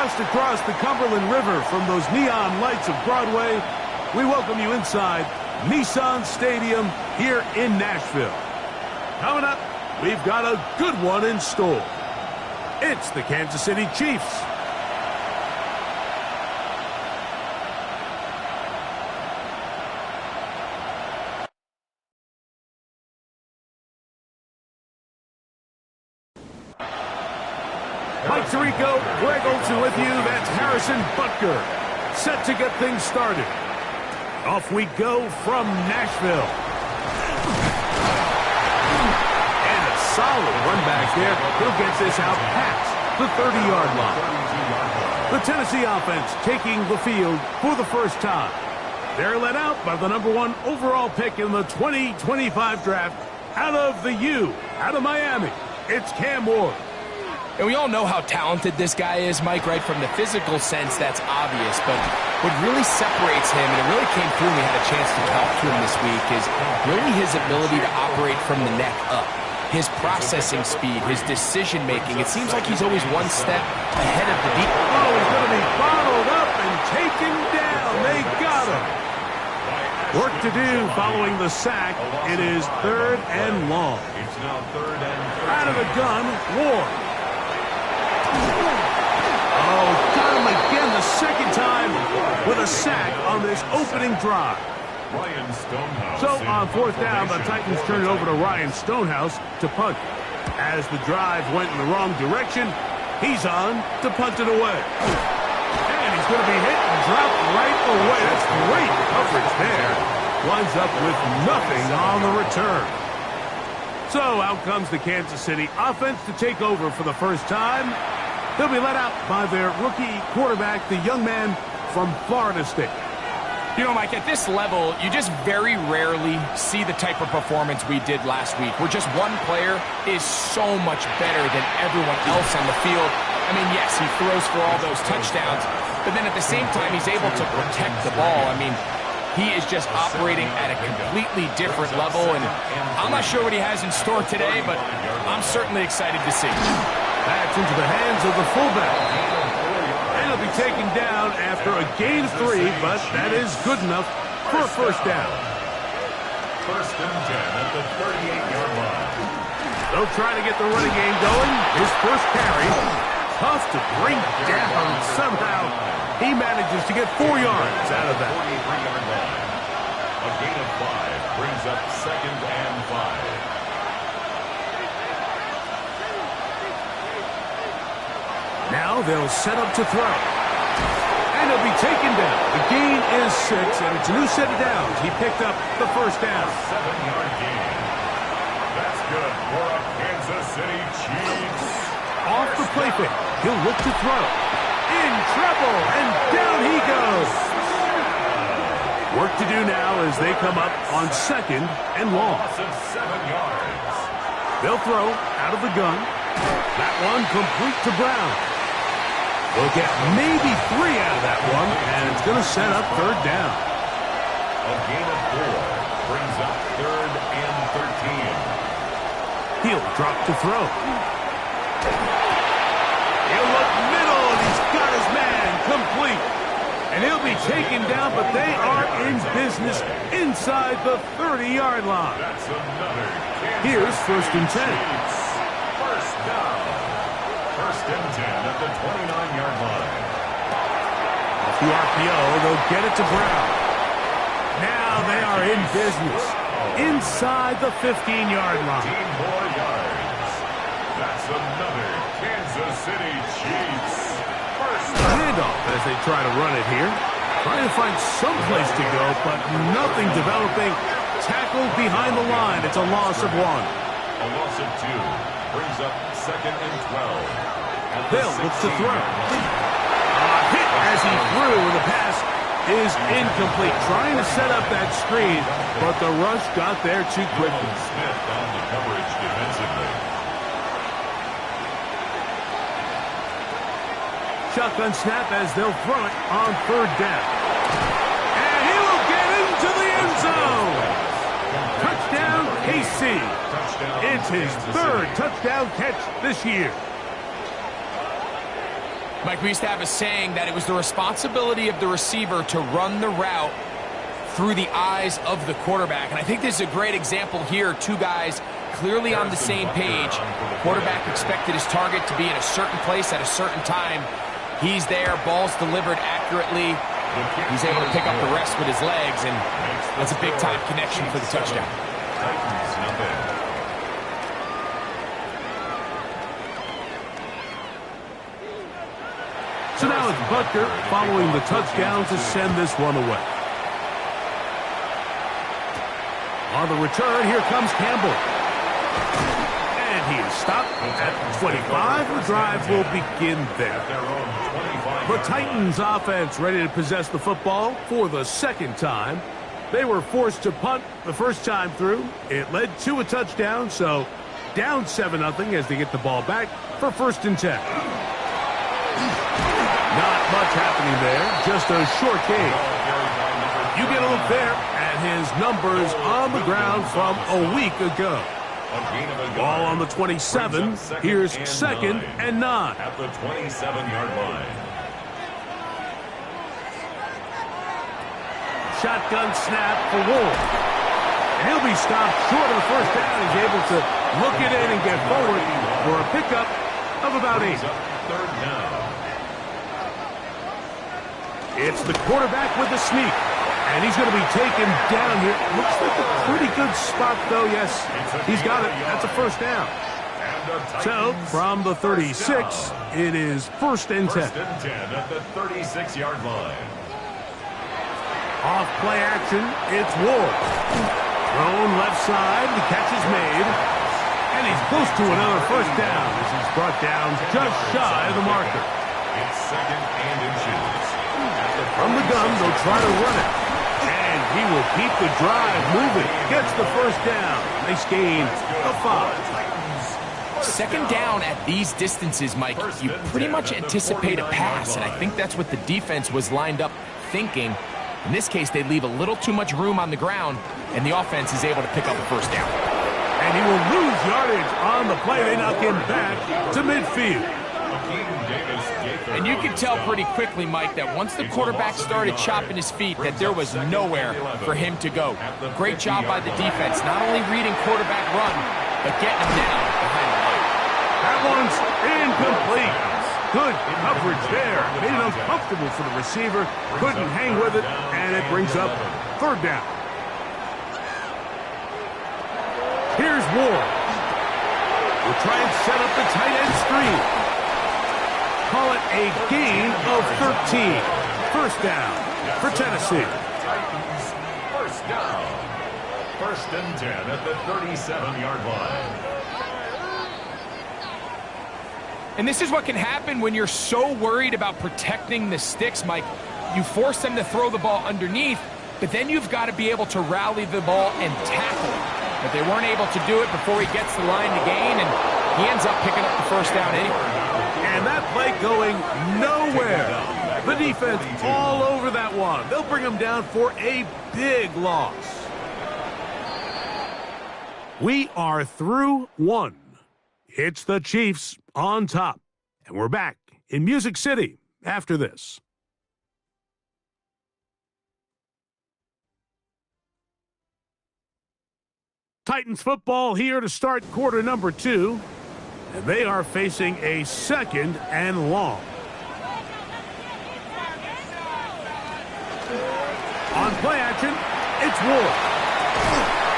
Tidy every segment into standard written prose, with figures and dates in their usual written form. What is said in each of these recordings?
Just across the Cumberland River from those neon lights of Broadway, we welcome you inside Nissan Stadium here in Nashville. Coming up, we've got a good one in store. It's the Kansas City Chiefs. Mike Tirico, Greg Olsen with you. That's Harrison Butker. Set to get things started. Off we go from Nashville. And a solid run back there. He'll get this out past the 30-yard line. The Tennessee offense taking the field for the first time. They're led out by the #1 overall pick in the 2025 draft out of the U, out of Miami. It's Cam Ward. And we all know how talented this guy is, Mike, right? From the physical sense, that's obvious. But what really separates him, and it really came through when we had a chance to talk to him this week, is really his ability to operate from the neck up. His processing speed, his decision-making. It seems like he's always one step ahead of the deep. Oh, he's going to be bottled up and taken down. They got him. Work to do following the sack. It is 3rd and long. It's now 3rd and 13. Out of the gun, Ward. Oh, got him again the second time with a sack on this opening drive. Ryan Stonehouse. So on 4th down, the Titans turn it over to Ryan Stonehouse to punt. As the drive went in the wrong direction, he's on to punt it away. And he's going to be hit and dropped right away. That's great coverage there. Winds up with nothing on the return. So out comes the Kansas City offense to take over for the first time. They'll be let out by their rookie quarterback, the young man from Florida State. You know, Mike, at this level, you just very rarely see the type of performance we did last week, where just one player is so much better than everyone else on the field. I mean, yes, he throws for all those touchdowns, but then at the same time, he's able to protect the ball. I mean, he is just operating at a completely different level, and I'm not sure what he has in store today, but I'm certainly excited to see. That's into the hands of the fullback. And he'll be taken down after a gain of 3, but that is good enough for a first down. 1st and 10 at the 38-yard line. They'll try to get the running game going. His first carry. Tough to bring down. Somehow he manages to get 4 yards out of that. 43-yard line. A gain of 5 brings up 2nd and 5. Now they'll set up to throw. And he'll be taken down. The gain is 6, and it's a new set of downs. He picked up the first down. 7-yard gain. That's good for a Kansas City Chiefs. Off the play fake. He'll look to throw. In trouble, and down he goes. Work to do now as they come up on 2nd and long. Loss of 7 yards. They'll throw out of the gun. That one complete to Brown. They'll get maybe 3 out of that one, and it's going to set up 3rd down. A gain of 4 brings up 3rd and 13. He'll drop to throw. He'll look middle, and he's got his man complete. And he'll be taken down, but they are in business inside the 30-yard line. That's another Here's 1st and 10. Chiefs. First down. 1st and 10 at the 29-yard line. Off the RPO, they'll get it to Brown. Now they are in business inside the 15-yard line. 15 more yards. That's another Kansas City Chiefs. First A handoff as they try to run it here. Trying to find some place to go, but nothing developing. Tackled behind the line. It's a loss of 1. A loss of 2 brings up 2nd and 12. Bill looks to throw. Hit as he threw, and the pass is incomplete. Trying to set up that screen, but the rush got there too quickly. Smith on the coverage defensively. Shotgun snap as they'll throw it on 3rd down. And he will get into the end zone. Touchdown, KC. It's his 3rd touchdown catch this year. Mike, we used to have a saying that it was the responsibility of the receiver to run the route through the eyes of the quarterback. And I think this is a great example here. Two guys clearly on the same page. The quarterback expected his target to be in a certain place at a certain time. He's there, ball's delivered accurately. He's able to pick up the rest with his legs, and that's a big-time connection for the touchdown. So now it's Butker following the touchdown to send this one away. On the return, here comes Campbell. And he is stopped at 25. The drive will begin there. The Titans offense ready to possess the football for the second time. They were forced to punt the first time through. It led to a touchdown, so down 7-0 as they get the ball back for 1st and 10. Not much happening there, just a short gain. You get a look there at his numbers on the ground from a week ago. Ball on the 27. Here's 2nd and 9. At the 27-yard line. Shotgun snap for Ward. And he'll be stopped short of the first down. He's able to look it in and get forward for a pickup of about 8. 3rd down. It's the quarterback with the sneak. And he's going to be taken down here. Looks like a pretty good spot, though. Yes, he's got it. That's a 1st down. So, from the 36, it is 1st and 10. 1st and 10 at the 36-yard line. Off play action, it's Ward. Thrown left side, the catch is made. And he's close to another 1st down as he's brought down just shy of the marker. It's 2nd and inches. From the gun, they'll try to run it. And he will keep the drive moving. Gets the 1st down. Nice gain of 5. 2nd down at these distances, Mike, you pretty much anticipate a pass, and I think that's what the defense was lined up thinking. In this case, they leave a little too much room on the ground, and the offense is able to pick up a 1st down. And he will lose yardage on the play. They knock him back to midfield. And you can tell pretty quickly, Mike, that once the quarterback started chopping his feet, that there was nowhere for him to go. Great job by the defense, not only reading quarterback run, but getting him down behind the line. That one's incomplete. Good coverage there. Made it uncomfortable for the receiver. Couldn't hang with it, and it brings up 3rd down. Here's Ward. We'll try and set up the tight end screen. Call it a gain of 13. 1st down for Tennessee. Titans, 1st down. 1st and 10 at the 37-yard line. And this is what can happen when you're so worried about protecting the sticks, Mike. You force them to throw the ball underneath, but then you've got to be able to rally the ball and tackle it. But they weren't able to do it before he gets the line to gain, and he ends up picking up the 1st down anyway. And that play going nowhere. The defense all over that one. They'll bring him down for a big loss. We are through 1. It's the Chiefs on top. And we're back in Music City after this. Titans football here to start quarter number 2. And they are facing a 2nd and long. On play action, it's Ward.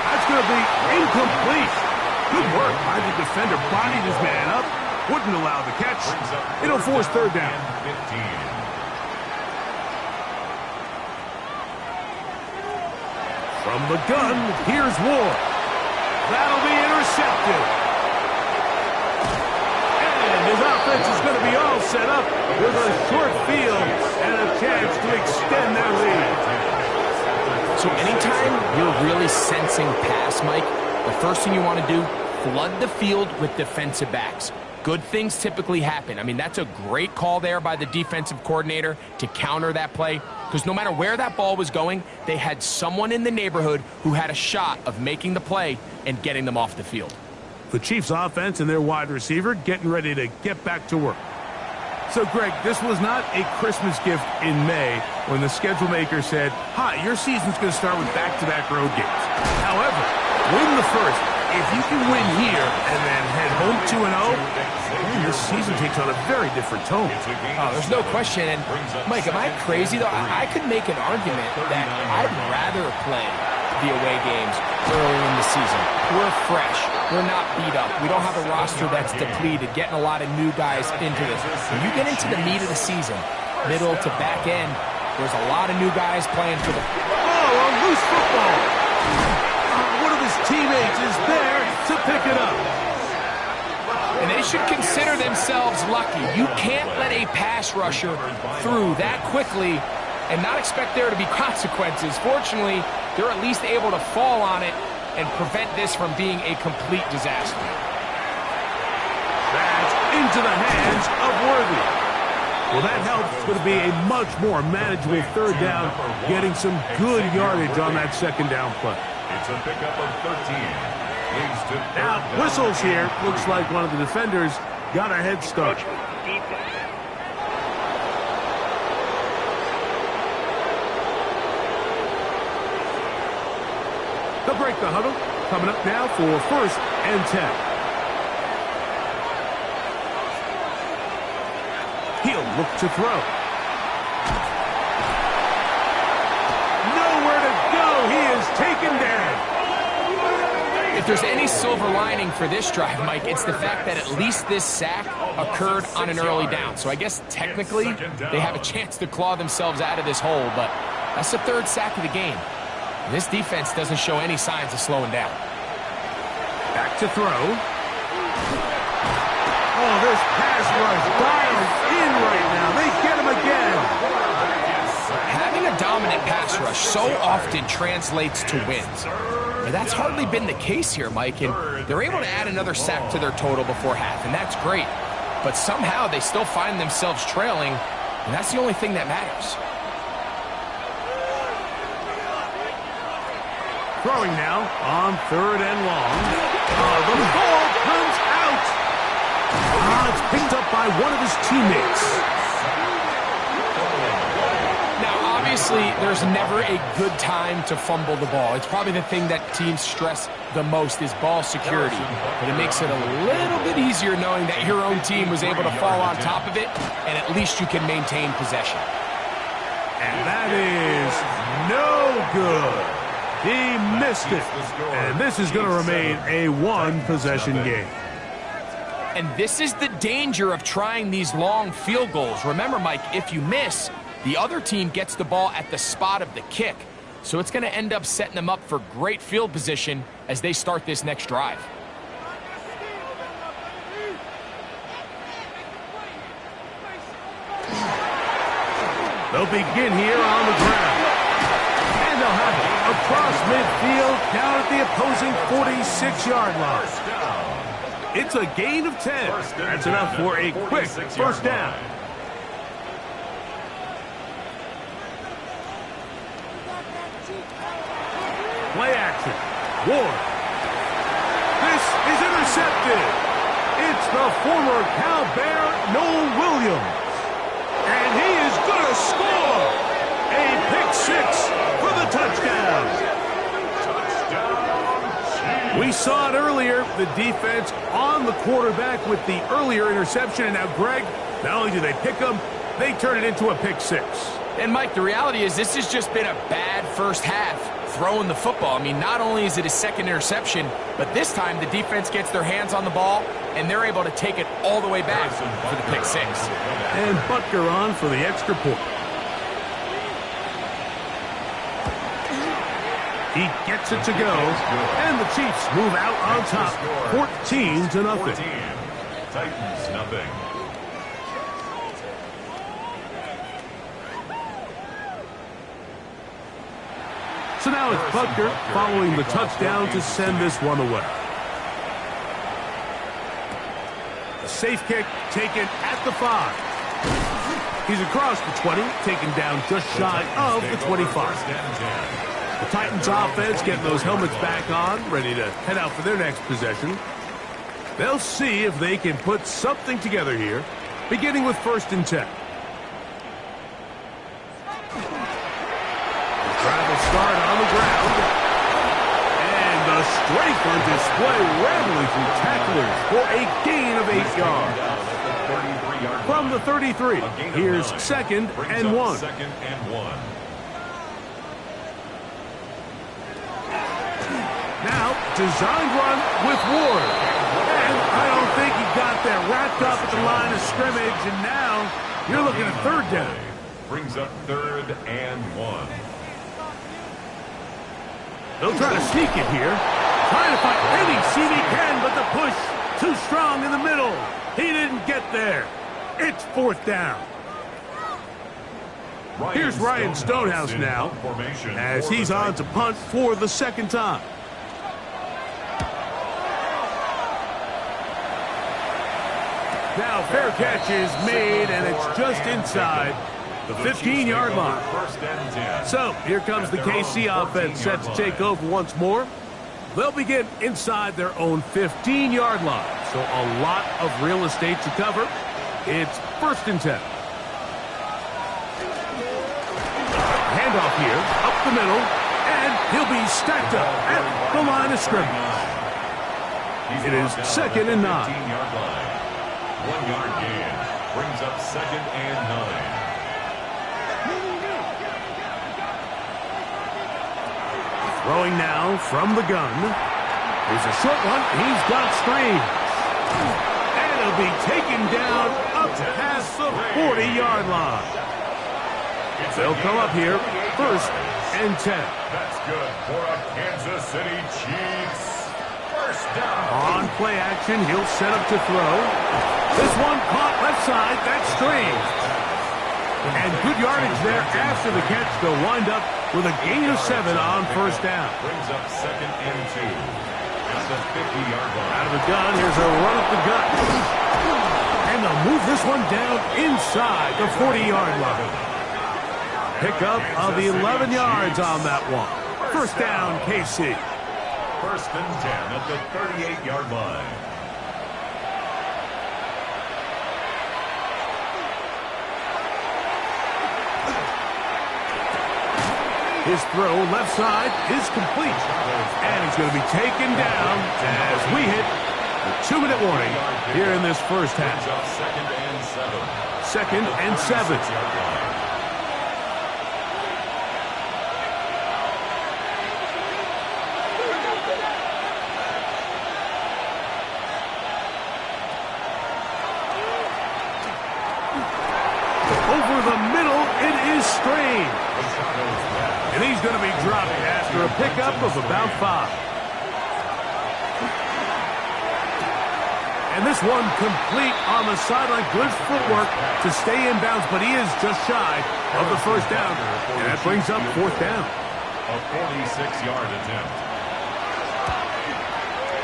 That's going to be incomplete. Good work by the defender. Bodied his man up. Wouldn't allow the catch. It'll force 3rd down. From the gun, here's Ward. That'll be intercepted. His offense is going to be all set up with a short field and a chance to extend their lead. So anytime you're really sensing pass, Mike, the first thing you want to do, flood the field with defensive backs. Good things typically happen. I mean, that's a great call there by the defensive coordinator to counter that play, because no matter where that ball was going, they had someone in the neighborhood who had a shot of making the play and getting them off the field. The Chiefs offense and their wide receiver getting ready to get back to work. So, Greg, this was not a Christmas gift in May when the schedule maker said, hi, your season's going to start with back-to-back road games. However, win the first. If you can win here and then head home 2-0, this season takes on a very different tone. Oh, there's no question. And, Mike, am I crazy, though? I could make an argument that I'd rather play the away games early in the season. We're fresh. We're not beat up. We don't have a roster that's depleted, getting a lot of new guys into this. When you get into the meat of the season, middle to back end, there's a lot of new guys playing for the... Oh, a loose football. One of his teammates is there to pick it up. And they should consider themselves lucky. You can't let a pass rusher through that quickly and not expect there to be consequences. Fortunately, they're at least able to fall on it and prevent this from being a complete disaster. That's into the hands of Worthy. Well, that helps. It's going to be a much more manageable third down, getting some good yardage on that second down play. It's a pickup of 13. Now, whistles here. Looks like one of the defenders got a head start. They'll break the huddle. Coming up now for 1st and 10. He'll look to throw. Nowhere to go. He is taken down. If there's any silver lining for this drive, Mike, it's the fact that at least this sack occurred on an early down. So I guess technically they have a chance to claw themselves out of this hole, but that's the 3rd sack of the game. This defense doesn't show any signs of slowing down. Back to throw. Oh, this pass rush dialed in right now. They get him again. Having a dominant pass rush so often translates to wins. And that's hardly been the case here, Mike. And they're able to add another sack to their total before half, and that's great. But somehow they still find themselves trailing, and that's the only thing that matters. Throwing now on 3rd and long. The ball comes out. It's picked up by one of his teammates. Now, obviously, there's never a good time to fumble the ball. It's probably the thing that teams stress the most is ball security. But it makes it a little bit easier knowing that your own team was able to fall on top of it, and at least you can maintain possession. And that is no good. He missed it, and this is going to remain a one-possession game. And this is the danger of trying these long field goals. Remember, Mike, if you miss, the other team gets the ball at the spot of the kick. So it's going to end up setting them up for great field position as they start this next drive. They'll begin here on the ground. And they'll have it across midfield down at the opposing 46-yard line. It's a gain of 10. That's enough for a quick first down. Play action. Ward. This is intercepted. It's the former Cal Bear, Noel Williams. And he is going to score. A pick 6 for the touchdown. We saw it earlier, the defense on the quarterback with the earlier interception. And now, Greg, not only do they pick him, they turn it into a pick 6. And, Mike, the reality is this has just been a bad first half throwing the football. I mean, not only is it a second interception, but this time the defense gets their hands on the ball, and they're able to take it all the way back for the pick 6. And Butker on for the extra point. He gets it to go, and the Chiefs move out on top, 14-0. Titans, nothing. So now it's Butker following the touchdown to send this one away. A safe kick taken at the 5. He's across the 20, taken down just shy of the 25. The Titans offense getting those helmets back on, ready to head out for their next possession. They'll see if they can put something together here. beginning with 1st and 10. The drive will start on the ground. And the strength on display rambling through tacklers for a gain of 8 yards. From the 33, here's 2nd and 1. Now, designed run with Ward. And I don't think he got that wrapped up at the line of scrimmage. And now, you're looking at 3rd down. Brings up 3rd and 1. They'll try to sneak it here. Trying to find any seam he can, but the push too strong in the middle. He didn't get there. It's 4th down. Here's Ryan Stonehouse now, as he's on to punt for the 2nd time. Now, fair catch is made, and it's just inside the 15-yard line. So, here comes the KC offense set to take over once more. They'll begin inside their own 15-yard line, so a lot of real estate to cover. It's 1st and 10. Handoff here, up the middle, and he'll be stacked up at the line of scrimmage. It is 2nd and 9. 1-yard gain brings up 2nd and 9. Throwing now from the gun. Here's a short one. He's got Strange. And he'll be taken down up past the 40-yard line. They'll come up here 1st and 10. That's good for a Kansas City Chiefs. 1st down. On play action, he'll set up to throw. This one caught left side. That's Strange. And good yardage there after the catch. They'll wind up with a gain of 7 on 1st down. Brings up 2nd and 2. At the 50-yard line. Out of the gun, here's a run up the gut. And they'll move this one down inside the 40-yard line. Pickup of 11 yards on that one. 1st down, KC. 1st and 10 at the 38-yard line. His throw left side is complete. And he's going to be taken down as we hit the 2-minute warning here in this 1st half. 2nd and 7. Over the middle, it is Strange. And he's going to be dropped after a pickup of about 5. And this one complete on the sideline. Good footwork to stay in bounds, but he is just shy of the 1st down. And that brings up 4th down. A 46-yard attempt.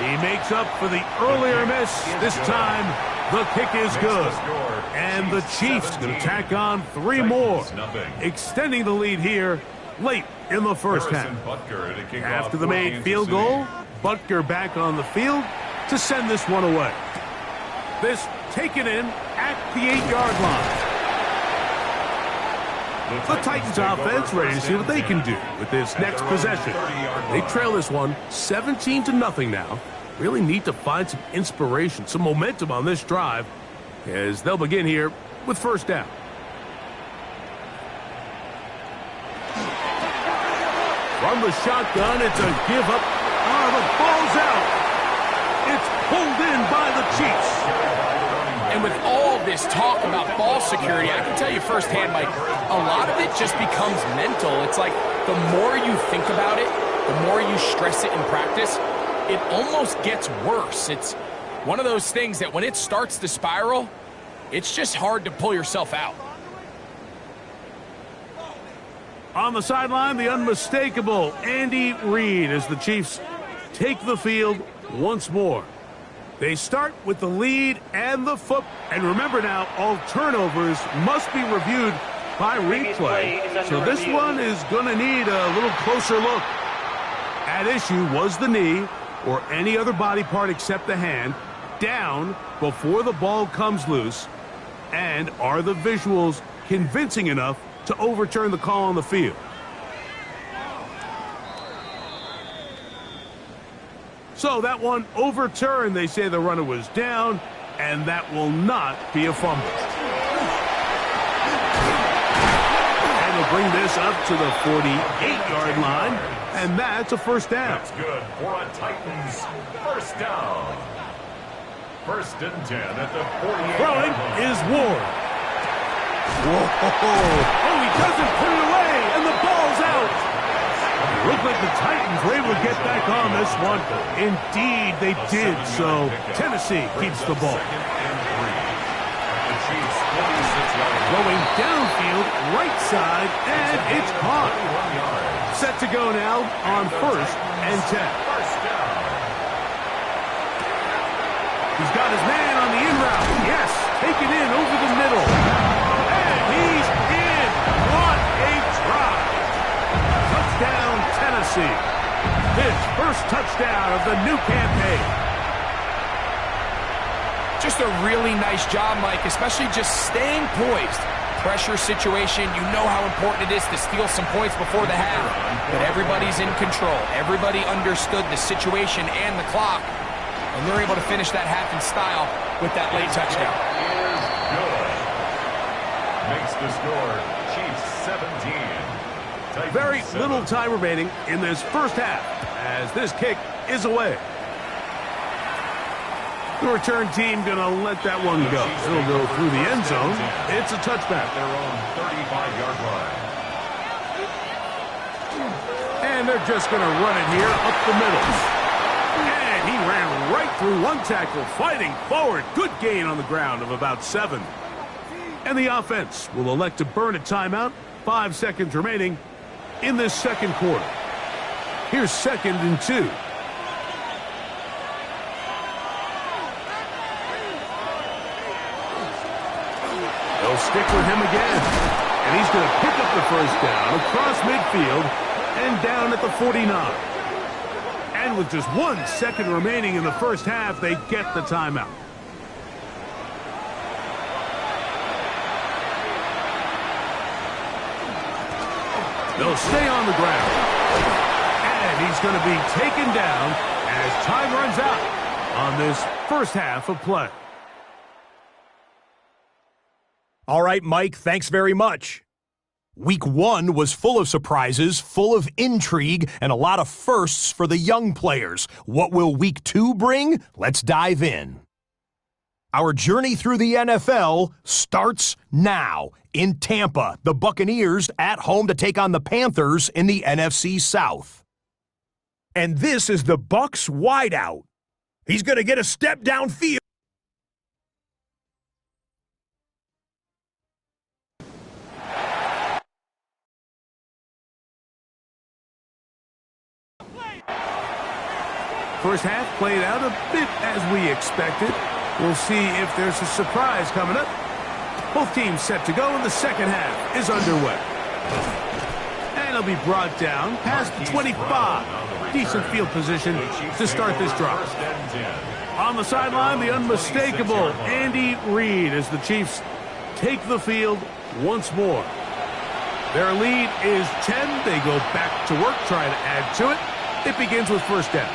He makes up for the earlier miss. This time, the kick is good. And the Chiefs going to tack on 3 more, extending the lead here late in the 1st half. After the made field goal, Butker back on the field to send this one away. This taken in at the 8-yard line. The Titans offense ready to see what they can do with this next possession. They trail this one 17-0 now. Really need to find some inspiration, some momentum on this drive as they'll begin here with 1st down. From the shotgun, it's a give up. Oh, the ball's out. It's pulled in by the Chiefs. And with all this talk about ball security, I can tell you firsthand, Mike, a lot of it just becomes mental. It's like the more you think about it, the more you stress it in practice, it almost gets worse. It's one of those things that when it starts to spiral, it's just hard to pull yourself out. On the sideline, the unmistakable Andy Reid as the Chiefs take the field once more. They start with the lead and the foot. And remember now, all turnovers must be reviewed by replay. So this one is going to need a little closer look. At issue was the knee or any other body part except the hand down before the ball comes loose. And are the visuals convincing enough to overturn the call on the field? So that one overturned. They say the runner was down, and that will not be a fumble. And they'll bring this up to the 48-yard line, and that's a first down. That's good for a Titans first down. 1st and 10 at the 48. Throwing is Ward. Whoa. Oh, he doesn't put it away, and the ball's out. It looked like the Titans were able to get back on this one. Indeed, they did. So Tennessee keeps the ball. Going downfield, right side, and it's caught. Set to go now on 1st and 10. He's got his man on the in route. Yes, taken in over the middle. And he's in. What a drive. Touchdown, Tennessee. His first touchdown of the new campaign. Just a really nice job, Mike, especially just staying poised. Pressure situation, you know how important it is to steal some points before the half. But everybody's in control. Everybody understood the situation and the clock. And they're able to finish that half in style with that late touchdown. Makes the score Chiefs 17. Titans Very 7. little time remaining in this first half as this kick is away. The return team going to let that one go. It'll go through the end zone. It's a touchback. Their own 35-yard line. And they're just going to run it here up the middle. And he ran right through one tackle, fighting forward. Good gain on the ground of about 7. And the offense will elect to burn a timeout. 5 seconds remaining in this second quarter. Here's 2nd and 2. They'll stick with him again. And he's going to pick up the first down across midfield and down at the 49. And with just 1 second remaining in the first half, they get the timeout. They'll stay on the ground. And he's going to be taken down as time runs out on this first half of play. All right, Mike, thanks very much. Week 1 was full of surprises, full of intrigue, and a lot of firsts for the young players. What will Week 2 bring? Let's dive in. Our journey through the NFL starts now. In Tampa, the Buccaneers at home to take on the Panthers in the NFC South. And this is the Bucs wideout. He's going to get a step downfield. First half played out a bit as we expected. We'll see if there's a surprise coming up. Both teams set to go, and the second half is underway. And it'll be brought down past the 25. Decent field position to start this drive. On the sideline, the unmistakable Andy Reid as the Chiefs take the field once more. Their lead is 10. They go back to work, try to add to it. It begins with first down.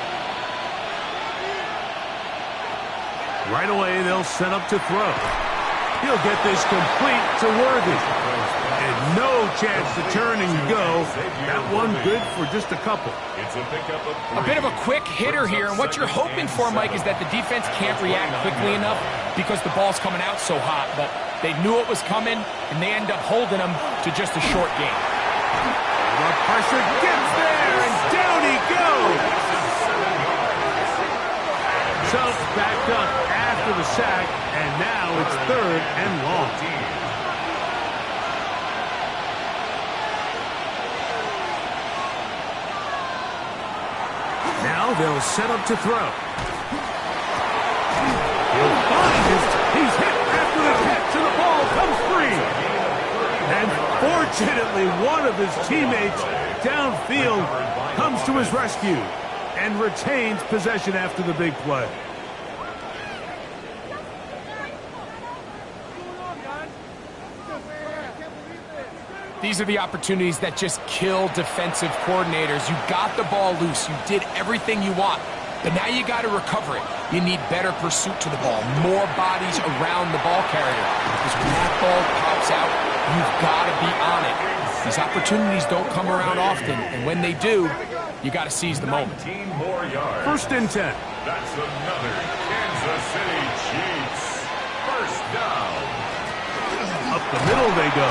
Right away, they'll set up to throw. He'll get this complete to Worthy. And no chance to turn and go. That one good for just a couple. A bit of a quick hitter here, and what you're hoping for, Mike, is that the defense can't react quickly enough because the ball's coming out so hot. But they knew it was coming, and they end up holding them to just a short gain. The pressure gets there, and down he goes. So backed up after the sack, and now it's 3rd and long. Now they'll set up to throw. He'll find he's hit after the catch, and the ball comes free. And fortunately, one of his teammates downfield comes to his rescue and retains possession after the big play. These are the opportunities that just kill defensive coordinators. You got the ball loose. You did everything you want. But now you got to recover it. You need better pursuit to the ball, more bodies around the ball carrier. Because when that ball pops out, you've got to be on it. These opportunities don't come around often, and when they do, you got to seize the moment. 19 more yards. 1st and 10. That's another Kansas City Chiefs first down. Up the middle they go.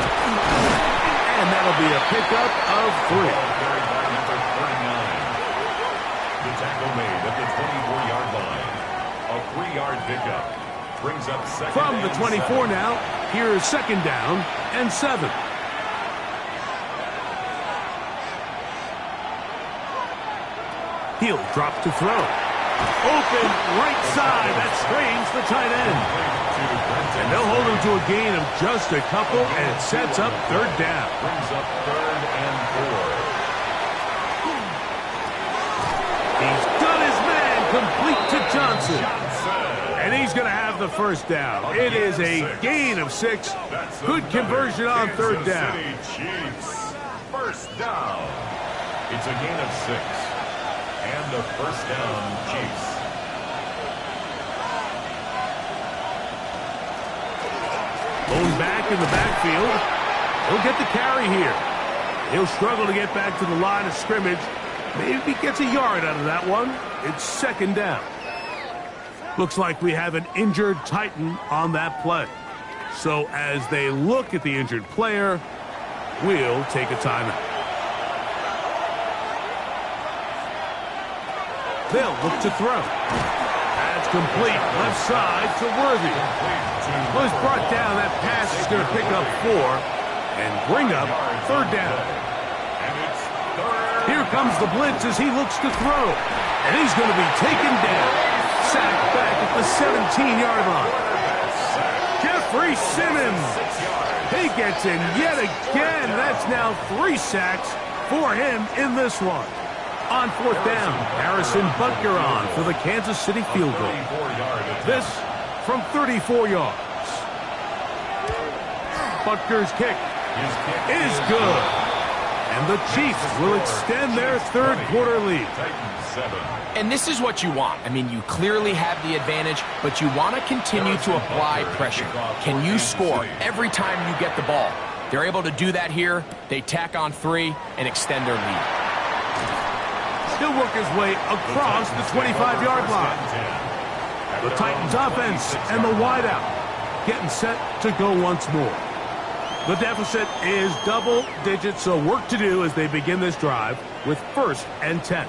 And that'll be a pickup of 3. Carried by number 39. The tackle made at the 24-yard line. A 3-yard pickup brings up second From the and 24 7. now, here is 2nd down and 7. He'll drop to throw. Open right side. That strains the tight end. And they'll hold him to a gain of just a couple, and it sets up 3rd down. Brings up 3rd and 4. He's done his man, complete to Johnson. And he's going to have the 1st down. It is a gain of 6. Good conversion on 3rd down. Kansas City Chiefs first down. It's a gain of 6. And the 1st down, Chiefs. Going back in the backfield. He'll get the carry here. He'll struggle to get back to the line of scrimmage. Maybe gets a yard out of that one. It's 2nd down. Looks like we have an injured Titan on that play. So as they look at the injured player, we'll take a timeout. They'll look to throw. That's complete. Left side to Worthy. Well, he's brought down. That pass is going to pick up 4 and bring up 3rd down. And it's 3rd. Here comes the blitz as he looks to throw. And he's going to be taken down. Sacked back at the 17-yard line. Jeffrey Simmons. He gets in yet again. That's now 3 sacks for him in this one. On 4th down, Harrison Butker on for the Kansas City field goal. This from 34 yards. Butker's kick is good. And the Chiefs will extend their 3rd quarter lead. And this is what you want. I mean, you clearly have the advantage, but you want to continue to apply pressure. Can you score every time you get the ball? They're able to do that here. They tack on 3 and extend their lead. He'll work his way across the 25-yard line. The Titans offense and the wideout getting set to go once more. The deficit is double digits, so work to do as they begin this drive with 1st and 10.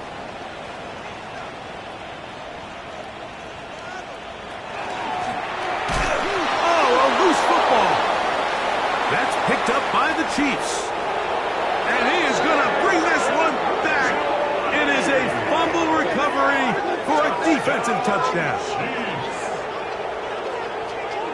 Oh, a loose football. That's picked up by the Chiefs. And he is going to bring this one back. It is a fumble recovery for a defensive touchdown.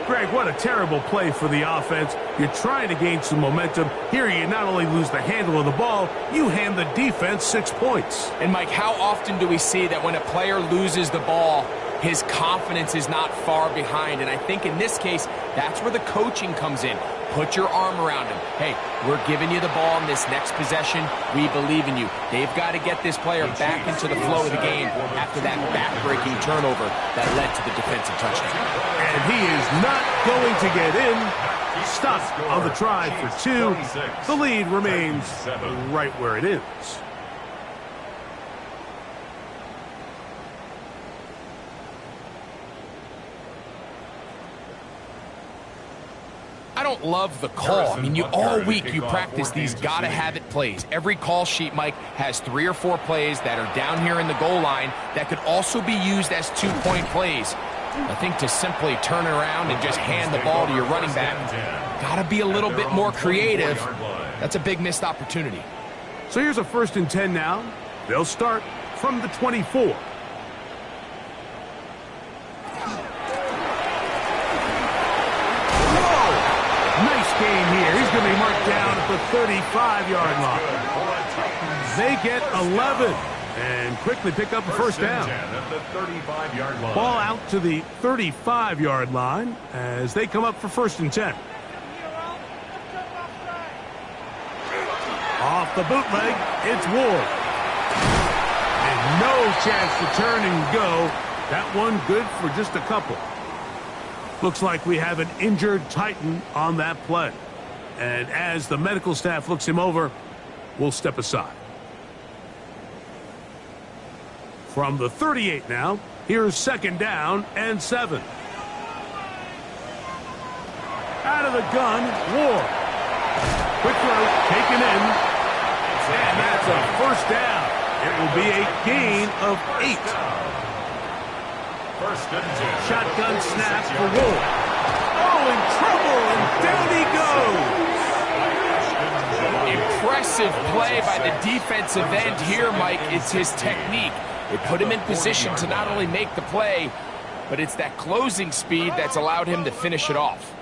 Greg, what a terrible play for the offense. You're trying to gain some momentum. Here you not only lose the handle of the ball, you hand the defense 6 points. And Mike, how often do we see that when a player loses the ball, his confidence is not far behind? And I think in this case, that's where the coaching comes in. Put your arm around him. Hey, we're giving you the ball in this next possession. We believe in you. They've got to get this player back into the flow of the game after that back-breaking turnover that led to the defensive touchdown. And he is not going to get in. Stop on the try for 2. The lead remains right where it is. I don't love the call. I mean, all week you practice these gotta-have-it plays. Every call sheet, Mike, has 3 or 4 plays that are down here in the goal line that could also be used as 2-point plays. I think to simply turn around and just hand the ball to your running back, gotta be a little bit more creative. That's a big missed opportunity. So here's a 1st and 10 now. They'll start from the 24. Nice game here. He's going to be marked down at the 35-yard line. They get 11 and quickly pick up a 1st down. Ball out to the 35-yard line as they come up for 1st and 10. Off the bootleg, it's Ward. And no chance to turn and go. That one good for just a couple. Looks like we have an injured Titan on that play. And as the medical staff looks him over, we'll step aside. From the 38 now, here's 2nd down and 7. Out of the gun, Ward. Quick throw, taken in. And that's a 1st down. It will be a gain of 8. 1st and 10. Shotgun snap for Ward. Oh, in trouble, and down he goes. Impressive play by the defensive end here, Mike. It's his technique. It put him in position to not only make the play, but it's that closing speed that's allowed him to finish it off.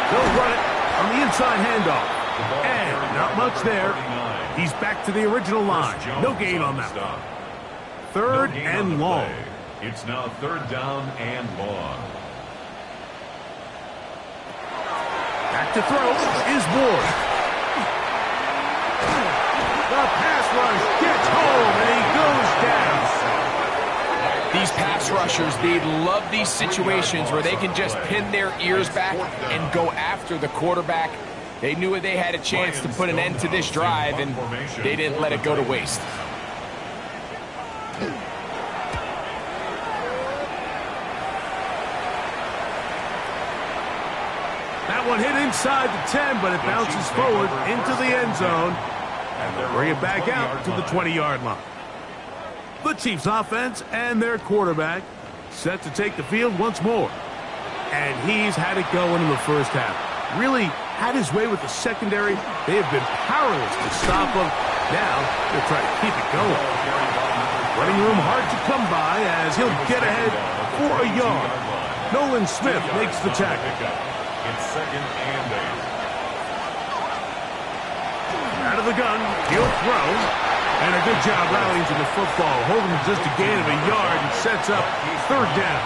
They'll run it on the inside handoff. And not much there. He's back to the original line. No gain on that one. 3rd and long. It's now 3rd down and long. Back to throw is Ward. The pass rush gets home, and he goes down. These pass rushers, they love these situations where they can just pin their ears back and go after the quarterback. They knew they had a chance to put an end to this drive, and they didn't let it go to waste. That one hit inside the 10, but it bounces forward into the end zone. And they'll bring it back out to the 20-yard line. The Chiefs offense and their quarterback set to take the field once more. And he's had it going in the first half. Really had his way with the secondary. They have been powerless to stop him. Now they'll try to keep it going. Running room hard to come by as he'll get ahead for a yard. Nolan Smith makes the tackle. It's 2nd and 8. Out of the gun, he'll throw. And a good job rallying to the football. Holding just a gain of a yard and sets up 3rd down.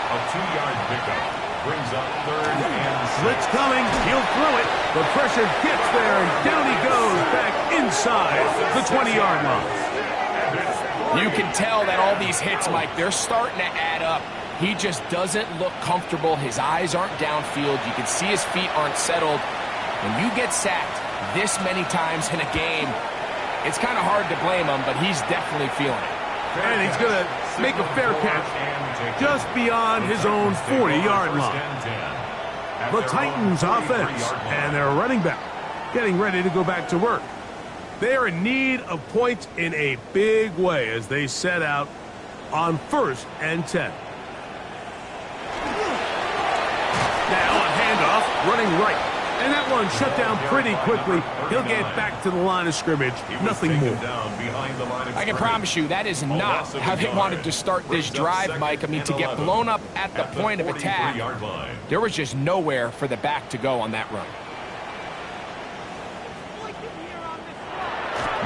A 2-yard pickup brings up 3rd and 6. Blitz coming. He'll throw it. The pressure gets there, and down he goes back inside the 20-yard line. You can tell that all these hits, Mike, they're starting to add up. He just doesn't look comfortable. His eyes aren't downfield. You can see his feet aren't settled. When you get sacked this many times in a game, it's kind of hard to blame him, but he's definitely feeling it. And he's going to make a fair catch just beyond his own 40-yard line. The Titans offense and their running back getting ready to go back to work. They are in need of points in a big way as they set out on 1st and 10. Now a handoff, running right. And that one shut down pretty quickly. He'll get back to the line of scrimmage. Nothing more. I can promise you that is not how they wanted to start this drive, Mike. I mean, to get blown up at the point of attack, there was just nowhere for the back to go on that run.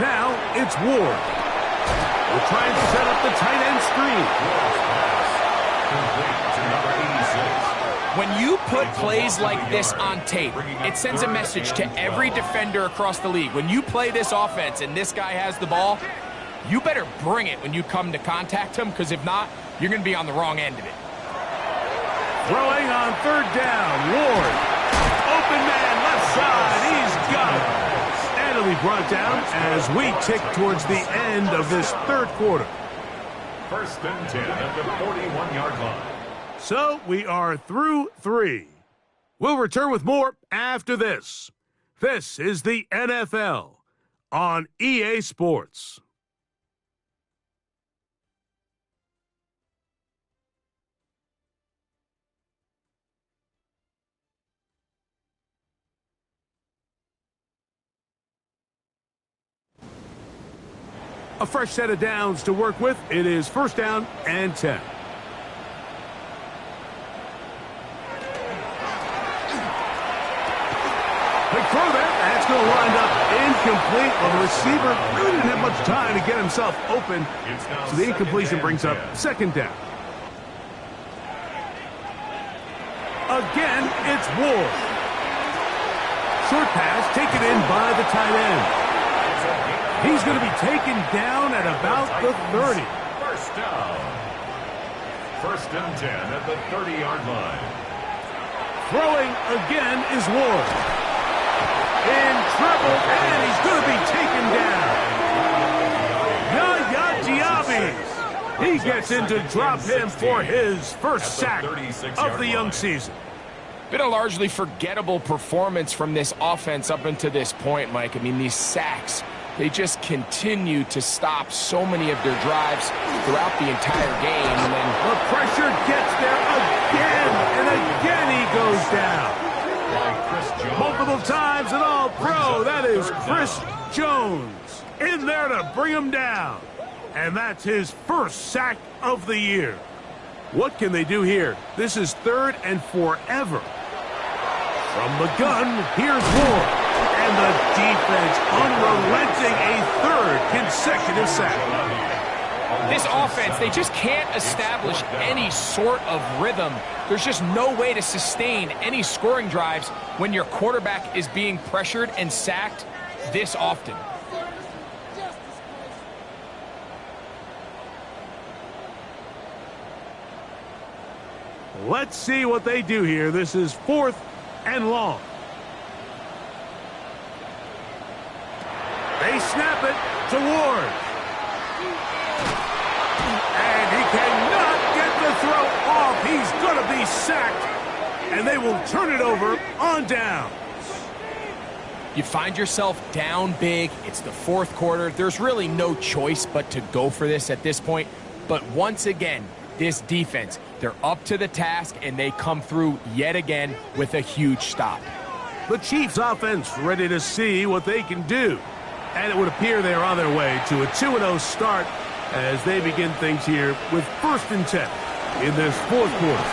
Now it's Ward. We're trying to set up the tight end screen. When you put plays like this on tape, it sends a message to every defender across the league. When you play this offense and this guy has the ball, you better bring it when you come to contact him, because if not, you're going to be on the wrong end of it. Throwing on 3rd down, Ward. Open man, left side, he's got it. And it'll be brought down as we tick towards the end of this 3rd quarter. 1st and 10 at the 41-yard line. So we are through 3. We'll return with more after this. This is the NFL on EA Sports. A fresh set of downs to work with. It is 1st down and 10. Big throw there. That's going to wind up incomplete. Well, the receiver really didn't have much time to get himself open. So the incompletion brings up 2nd down. Again, it's Ward. Short pass taken in by the tight end. He's going to be taken down at about the 30. First down. First and 10 at the 30-yard line. Throwing again is Ward. In trouble, and he's going to be taken down. Yaya Diaby. He gets in to drop him for his first sack of the young season. Been a largely forgettable performance from this offense up until this point, Mike. I mean, these sacks, they just continue to stop so many of their drives throughout the entire game. And then the pressure gets there again, and again he goes down. Multiple times an all-pro. That is Chris Jones in there to bring him down. And that's his first sack of the year. What can they do here? This is 3rd and forever. From the gun, here's Ward. And the defense unrelenting, a 3rd consecutive sack. This offense, they just can't establish any sort of rhythm. There's just no way to sustain any scoring drives when your quarterback is being pressured and sacked this often. Let's see what they do here. This is 4th and long. They snap it to Ward. And he cannot get the throw off. He's going to be sacked. And they will turn it over on down. You find yourself down big. It's the 4th quarter. There's really no choice but to go for this at this point. But once again, this defense, they're up to the task, and they come through yet again with a huge stop. The Chiefs offense ready to see what they can do. And it would appear they're on their way to a 2-0 start as they begin things here with 1st and 10 in this 4th quarter.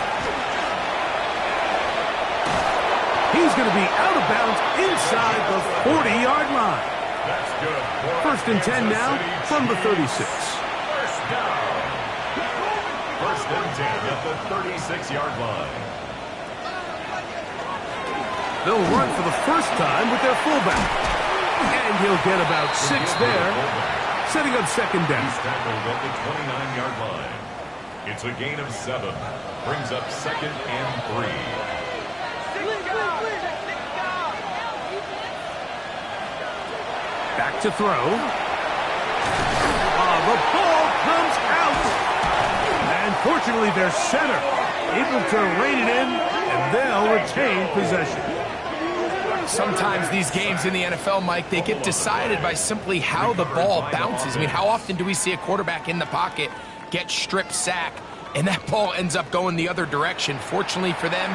He's going to be out of bounds inside the 40-yard line. That's good. 1st and 10 now from the 36. First down. 1st and 10 at the 36-yard line. They'll run for the first time with their fullback. And he'll get about 6 there, setting up 2nd down. He's tackled at the 29-yard line. It's a gain of 7. Brings up 2nd and 3. Back to throw. The ball comes out. And fortunately, their center able to rein it in, and they'll retain possession. Sometimes these games in the NFL, Mike, they get decided by simply how the ball bounces. I mean, how often do we see a quarterback in the pocket get strip sack, and that ball ends up going the other direction? Fortunately for them,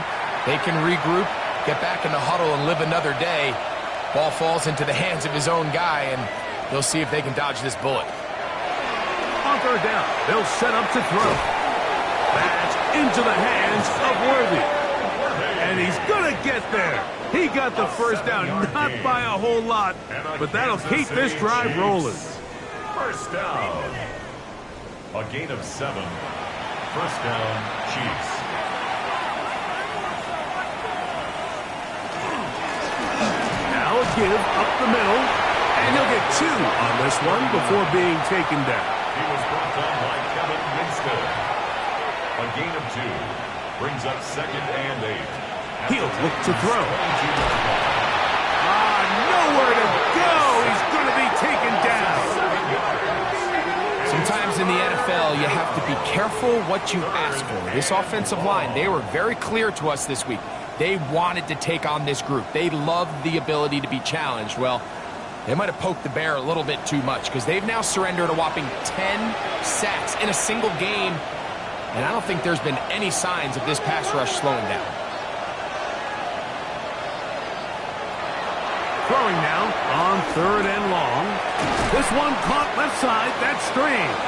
they can regroup, get back in the huddle, and live another day. Ball falls into the hands of his own guy, and they'll see if they can dodge this bullet. On 3rd down, they'll set up to throw. That's into the hands of Worthy. And he's going to get there. He got the first down, not by a whole lot, but that'll keep this drive rolling. First down. A gain of 7. First down, Chiefs. Now a give up the middle, and he'll get 2 on this one before being taken down. He was brought down by Kevin Winstead. A gain of 2. Brings up 2nd and 8. He'll look to throw. Nowhere to go. He's going to be taken down. Sometimes in the NFL, you have to be careful what you ask for. This offensive line, they were very clear to us this week. They wanted to take on this group. They loved the ability to be challenged. Well, they might have poked the bear a little bit too much because they've now surrendered a whopping 10 sacks in a single game. And I don't think there's been any signs of this pass rush slowing down. Throwing now on 3rd and long. This one caught left side. That's strange.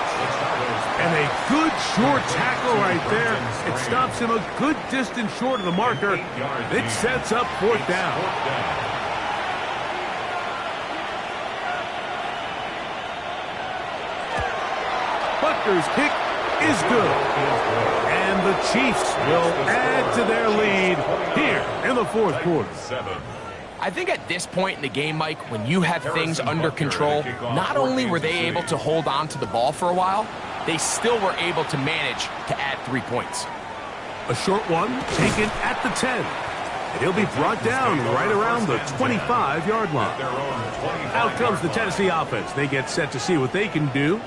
And a good short tackle right there. It stops him a good distance short of the marker. It sets up 4th down. Butker's kick is good. And the Chiefs will add to their lead here in the fourth quarter. I think at this point in the game, Mike, when you have things under control, not only were they able to hold on to the ball for a while, they still were able to manage to add 3 points. A short one taken at the 10. And he'll be brought down right around the 25-yard line. Out comes the Tennessee offense. They get set to see what they can do.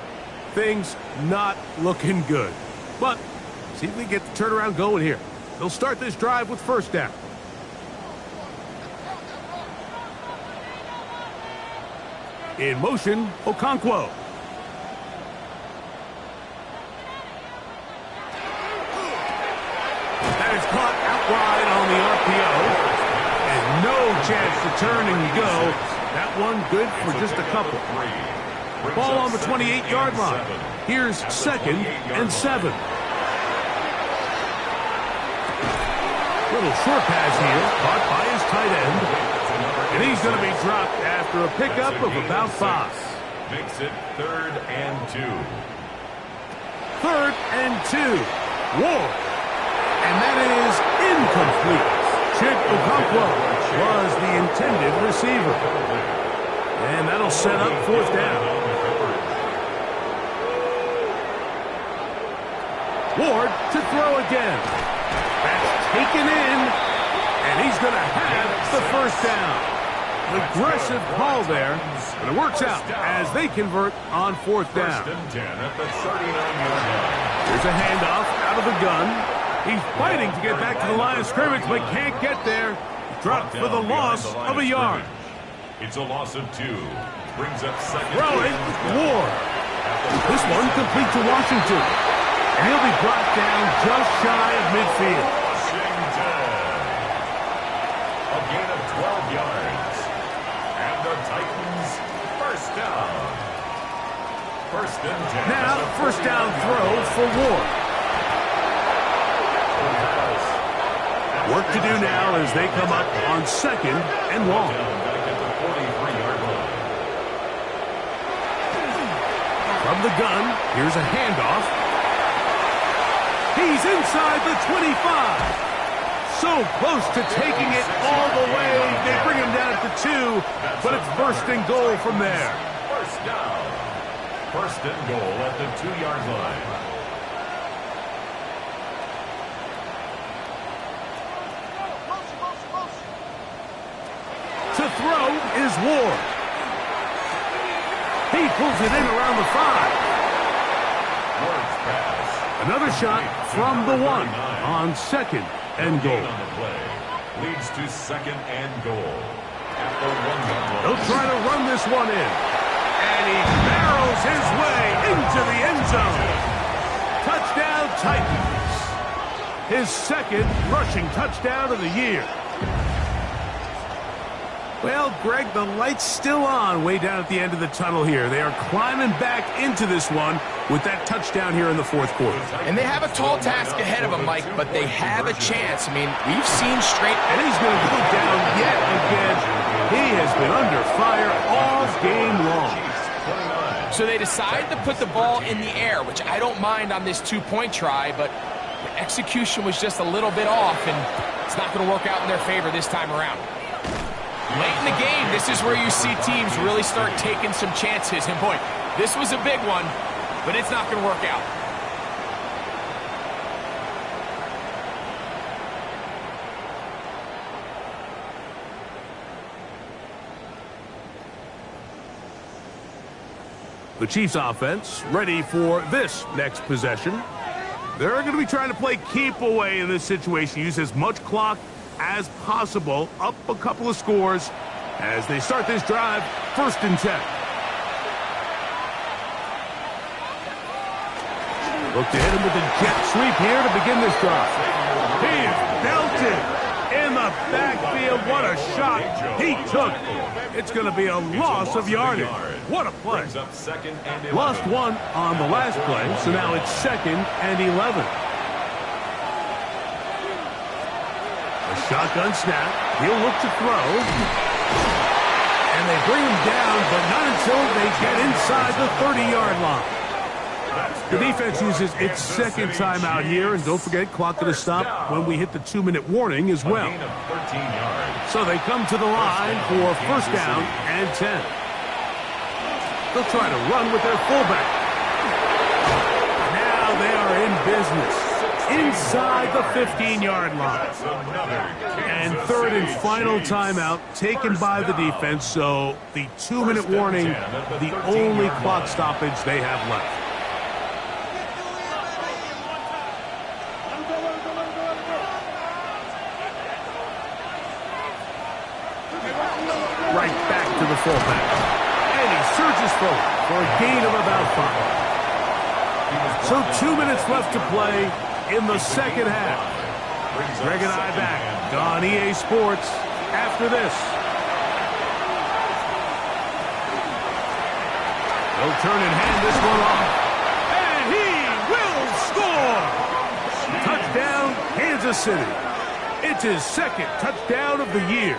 Things not looking good. But see if they get the turnaround going here. They'll start this drive with first down. In motion, Okonkwo. That is caught out wide on the RPO. And no chance to turn and go. That one good for just a couple. Ball on the 28-yard line. Here's 2nd and 7. Little short pass here, caught by his tight end. And he's going to be dropped after a pickup of about 5. Makes it 3rd and 2. 3rd and 2. Ward. And that is incomplete. Chig Okonkwo was the intended receiver. And that'll set up 4th down. Ward to throw again. That's taken in. And he's going to have the 1st down. Aggressive call there, but it works out as they convert on 4th down. 1st and 10 at the 39-yard line. Here's a handoff out of the gun. He's fighting to get back to the line of scrimmage, but can't get there. Dropped for the loss of a yard. It's a loss of 2. Brings up 2nd. Throwing, Ward. This one complete to Washington. And he'll be brought down just shy of midfield. Washington. A gain of 12 yards. And the Titans, 1st down. 1st and 10. Now, 1st down throw for Ward. Work to do now as they come up on 2nd and long. Back at the 43-yard line. From the gun, here's a handoff. He's inside the 25. So close to taking it all the way. They bring him down at the 2, but it's 1st and goal from there. 1st down. 1st and goal at the 2-yard line. To throw is Ward. He pulls it in around the 5. Ward's pass. Another shot from the 1 on 2nd and goal. On the play. Leads to 2nd and goal. At the 1-yard line. They'll try to run this one in. And he barrels his way into the end zone. Touchdown Titans. His 2nd rushing touchdown of the year. Well, Greg, the light's still on way down at the end of the tunnel here. They are climbing back into this one with that touchdown here in the 4th quarter. And they have a tall task ahead of them, Mike, but they have a chance. I mean, we've seen straight... And he's going to go down yet again. He has been under fire all game long. So they decide to put the ball in the air, which I don't mind on this 2-point try, but the execution was just a little bit off, and it's not going to work out in their favor this time around. Late in the game, this is where you see teams really start taking some chances. And boy, this was a big one, but it's not going to work out. The Chiefs offense ready for this next possession. They're going to be trying to play keep away in this situation. Use as much clock as possible. Up a couple of scores as they start this drive. 1st and 10. Look to hit him with a jet sweep here to begin this drive. He is belted in the backfield. What a shot he took. It's going to be a loss of yardage. What a play. Lost 1 on the last play, so now it's 2nd and 11. A shotgun snap. He'll look to throw. And they bring him down, but not until they get inside the 30-yard line. The defense uses its second timeout here, and don't forget, clock going to stop when we hit the 2-minute warning as well. So they come to the line for first down and 10. They'll try to run with their fullback. Now they are in business inside the 15-yard line. And third and final timeout taken by the defense, so the 2-minute warning, the only clock stoppage they have left. Right back to the fullback. And he surges forward for a gain of about 5. So 2 minutes left to play in the second half. Greg and I back on EA Sports after this. They'll turn and hand this one off. And he will score! Touchdown, Kansas City. It's his second touchdown of the year.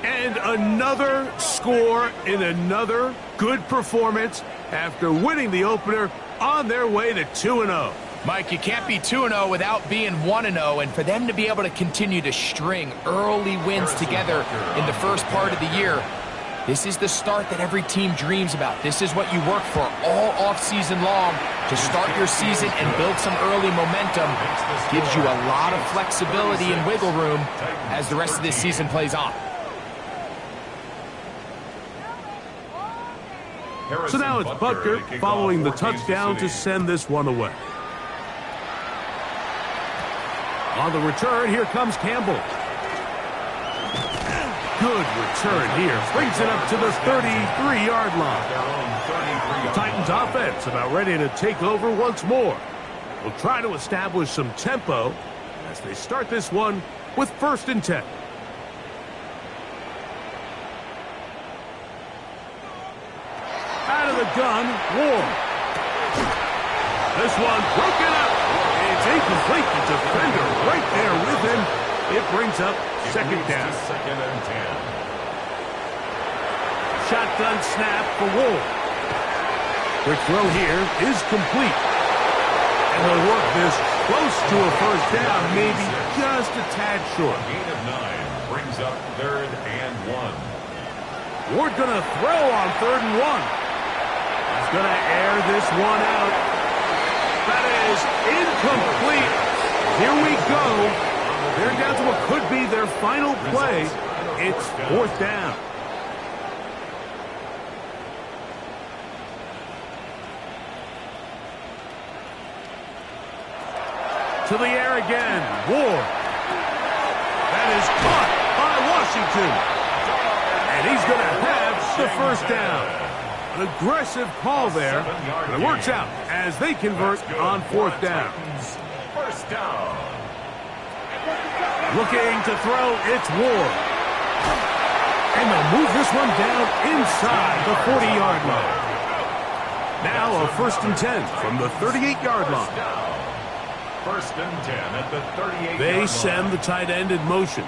And another score in another good performance after winning the opener on their way to 2-0. Mike, you can't be 2-0 without being 1-0, and for them to be able to continue to string early wins together in the first part of the year, this is the start that every team dreams about. This is what you work for all offseason long to start your season and build some early momentum. Gives you a lot of flexibility and wiggle room as the rest of this season plays on. So now it's Butker following the touchdown to send this one away. On the return, here comes Campbell. Good return here. Brings it up to the 33-yard line. Titans offense about ready to take over once more. Will try to establish some tempo as they start this one with first and 10. Out of the gun, Ward. This one broken up. It's incomplete. The defender right there with him. It brings up second down. Second and 10. Shotgun snap for Ward. Quick throw here is complete. And they'll work this close to a first down, maybe just a tad short. Gain of 9 brings up third and 1. Ward gonna throw on third and 1. He's going to air this one out. That is incomplete. Here we go. They're down to what could be their final play. It's fourth down. To the air again. Ward. That is caught by Washington. And he's going to have the first down. An aggressive call there, but it works out as they convert on fourth down. First down. Looking to throw, it's Ward. And they'll move this one down inside the 40-yard line. Now a first and 10 from the 38-yard line. First and 10 at the 38-yard line. They send the tight end in motion.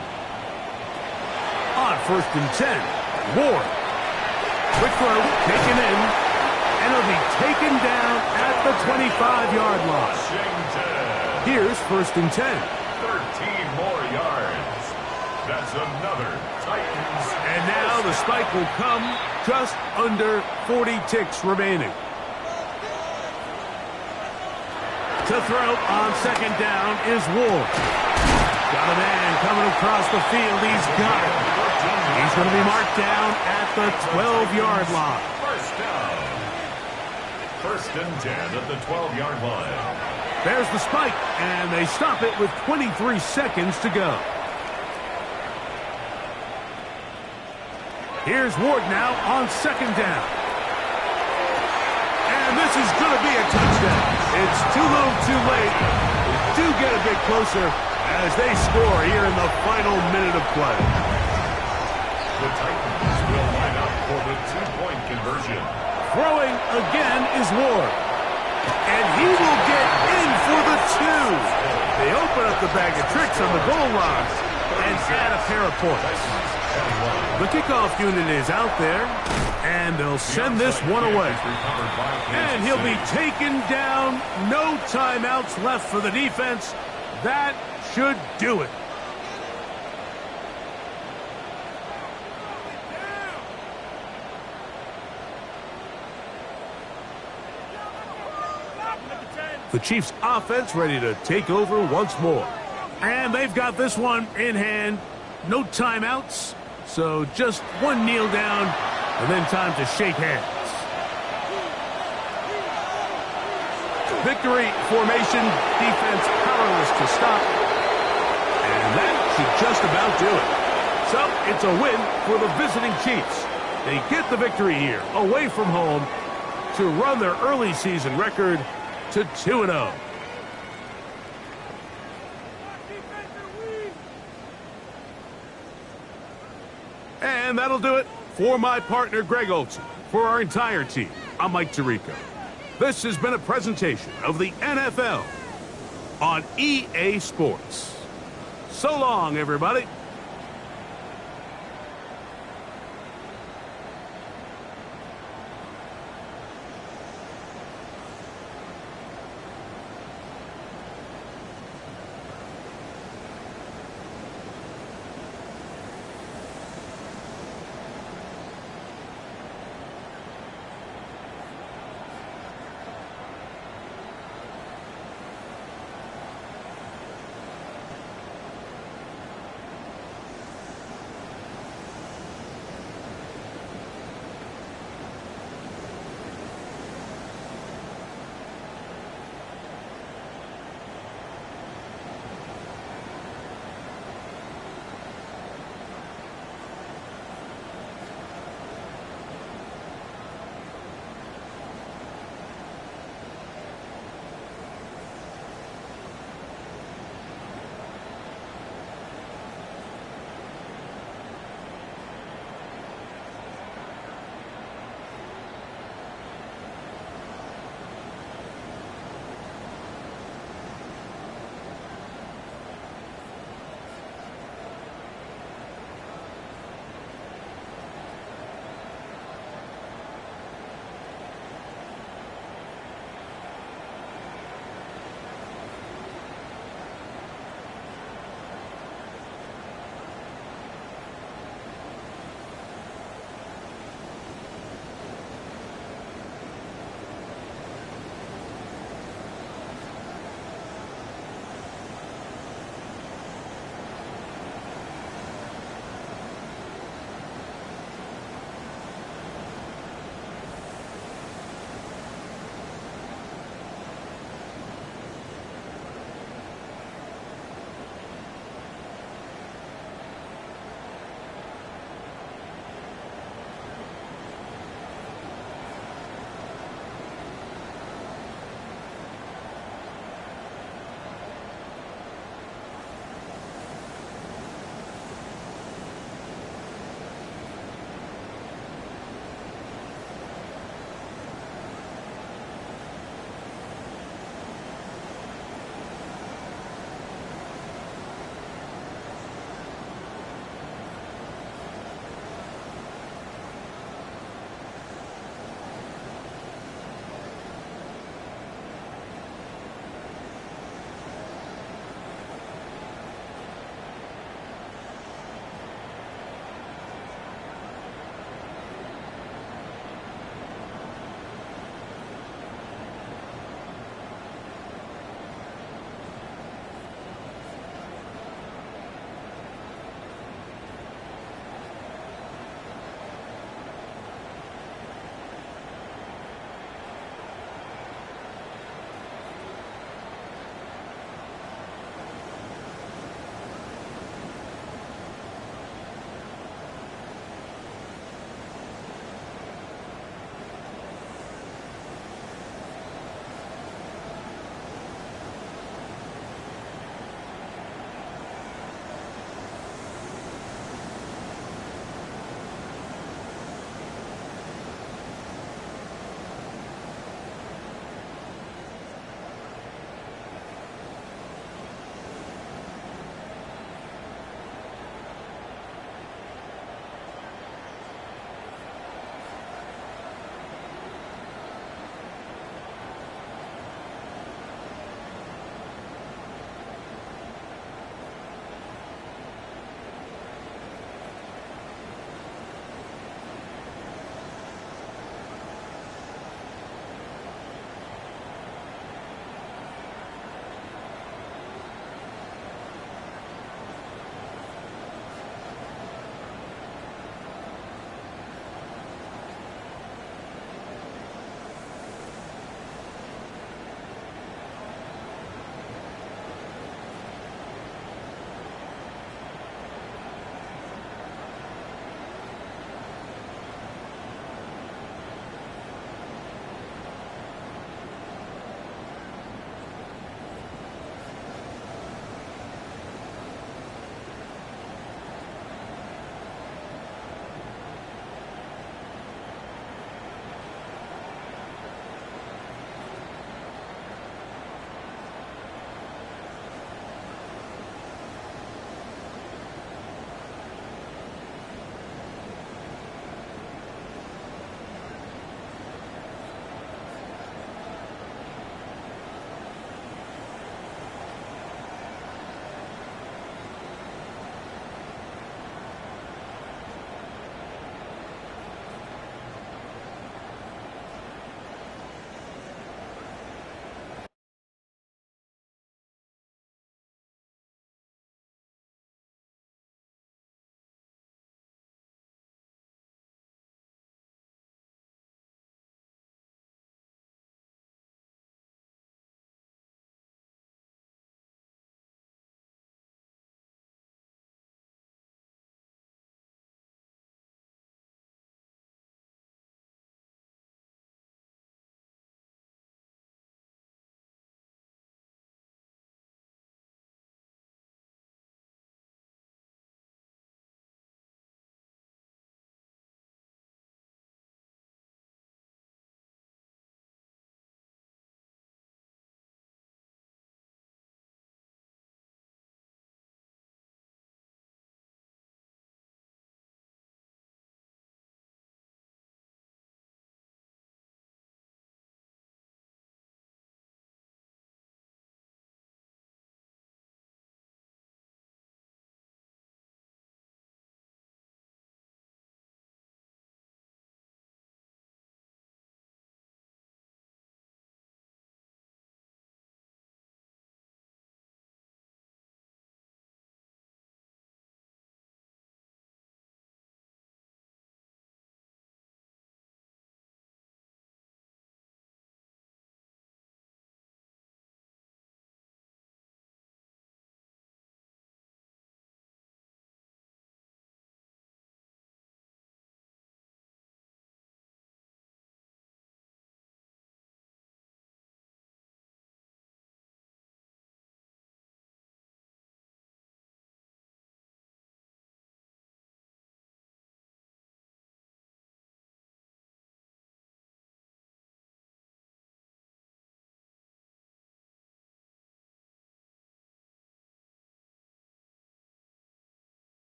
On first and 10, Ward. Quick throw, taken in, and it'll be taken down at the 25-yard line. Here's first and 10. 13 more yards. That's another Titans. And now the spike will come just under 40 ticks remaining. To throw on second down is Ward. Got a man coming across the field. He's got it. He's going to be marked down at the 12-yard line. First down. First and 10 at the 12-yard line. There's the spike, and they stop it with 23 seconds to go. Here's Ward now on second down. And this is going to be a touchdown. It's too little too late. They do get a bit closer as they score here in the final minute of play. The Titans will line up for the two-point conversion. Throwing again is Ward. And he will get in for the two. They open up the bag of tricks on the goal line and add a pair of points. The kickoff unit is out there, And they'll send this one away. And he'll be taken down. No timeouts left for the defense. That should do it. The Chiefs offense ready to take over once more. And they've got this one in hand. No timeouts. So just one kneel down and then time to shake hands. Victory formation, defense powerless to stop. And that should just about do it. So it's a win for the visiting Chiefs. They get the victory here away from home to run their early season record to 2-0. And that'll do it for my partner, Greg Olsen. For our entire team, I'm Mike Tirico. This has been a presentation of the NFL on EA Sports. So long, everybody.